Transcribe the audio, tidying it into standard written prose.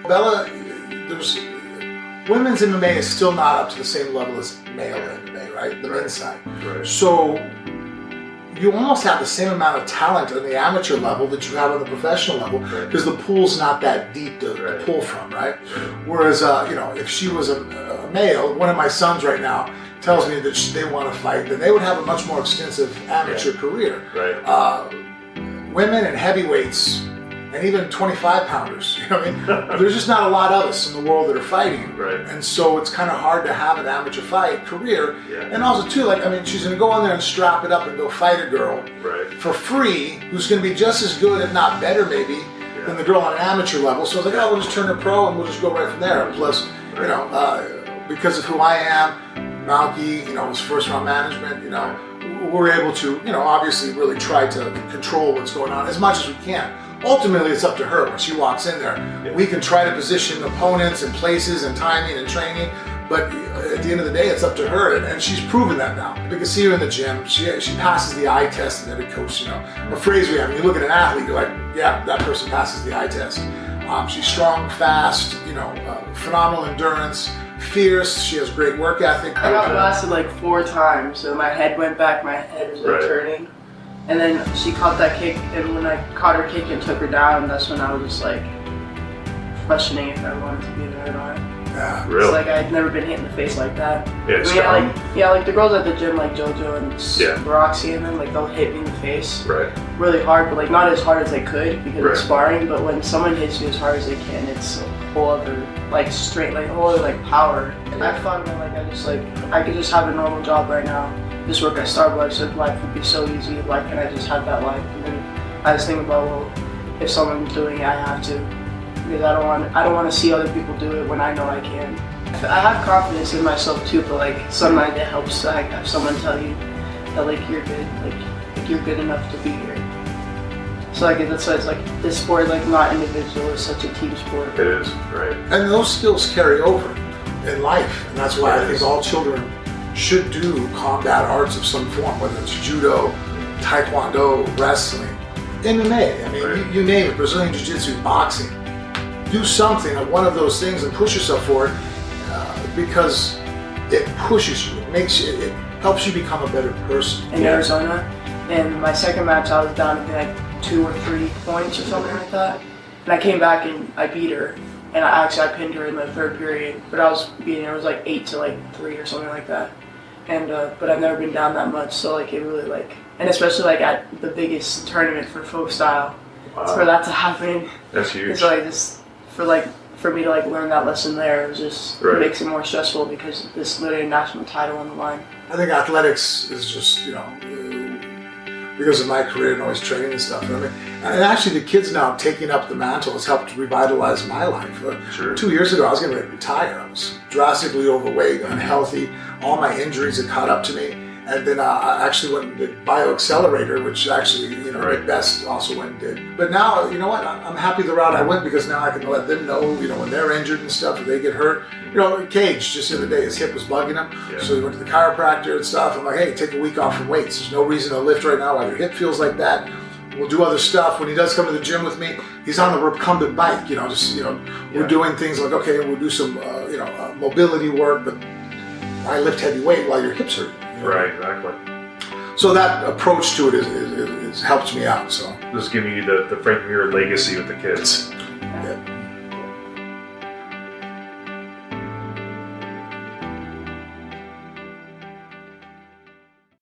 Bella, there's women's MMA is still not up to the same level as male MMA, right? The men's side. Right. So you almost have the same amount of talent on the amateur level that you have on the professional level, because the pool's not that deep to pull from, right? Whereas, if she was a male, one of my sons right now tells me that they want to fight, then they would have a much more extensive amateur career. Right. Women and heavyweights, and even 25-pounders, you know what I mean? There's just not a lot of us in the world that are fighting. Right. And so it's kind of hard to have an amateur fight career. Yeah. And also too, she's gonna go in there and strap it up and go fight a girl for free, who's gonna be just as good, if not better maybe, than the girl on an amateur level. So I was like, we'll just turn her pro and we'll just go right from there. Plus, because of who I am, Malky, was first round management, we're able to, obviously really try to control what's going on as much as we can. Ultimately, it's up to her. When she walks in there, we can try to position opponents and places and timing and training, but at the end of the day, it's up to her, and she's proven that now. We can see her in the gym. She passes the eye test, and every coach, a phrase we have, when you look at an athlete, you're like, yeah, that person passes the eye test. She's strong, fast, phenomenal endurance, fierce. She has great work ethic. I got blasted like 4 times, so my head went back, my head was turning. And then she caught that kick, and when I caught her kick and took her down, that's when I was just like questioning if I wanted to be there or not. Yeah, really? It's like I'd never been hit in the face like that. Yeah, like the girls at the gym, like JoJo and Roxy, and them, like they'll hit me in the face really hard, but like not as hard as they could because of sparring. But when someone hits you as hard as they can, it's a whole other whole other power. And I thought about I could just have a normal job right now. Just work at Starbucks, so life would be so easy. Why can't I just have that life? And then I just think about, if someone's doing it, I have to, because I don't want to see other people do it when I know I can. I have confidence in myself too, but sometimes it helps to have someone tell you that you're good, you're good enough to be here. So that's why it's this sport, not individual, it's such a team sport. It is, right. And those skills carry over in life, and that's why I think all children should do combat arts of some form, whether it's judo, taekwondo, wrestling, MMA, you name it, Brazilian jiu-jitsu, boxing. Do something of one of those things and push yourself for it, because it pushes you, it helps you become a better person. In Arizona, and my second match I was down to 2 or 3 points or something like that, and I came back and I beat her, and I pinned her in the 3rd period, but I was beating her, it was 8 to 3 or something like that. And but I've never been down that much, so it really and especially at the biggest tournament for folk style, for that to happen. That's huge. It's just for me to learn that lesson there, it just makes it more stressful because this literally national title on the line. I think athletics is just because of my career and always training and stuff. And actually the kids now taking up the mantle has helped revitalize my life. 2 years ago I was getting ready to retire. I was drastically overweight, unhealthy. All my injuries had caught up to me. And then I actually went and did bioaccelerator, which actually, Rick Best also went and did. But now, you know what? I'm happy the route I went, because now I can let them know, when they're injured and stuff, if they get hurt. Cage, just the other day, his hip was bugging him. So he went to the chiropractor and stuff. I'm like, hey, take a week off from weights. There's no reason to lift right now while your hip feels like that. We'll do other stuff. When he does come to the gym with me, he's on the recumbent bike, we're doing things like, okay, we'll do some, mobility work, but why lift heavy weight while your hips hurt? Right, exactly. So that approach to it is helps me out. So this is giving you the Frank and Bella Mir legacy with the kids. yeah.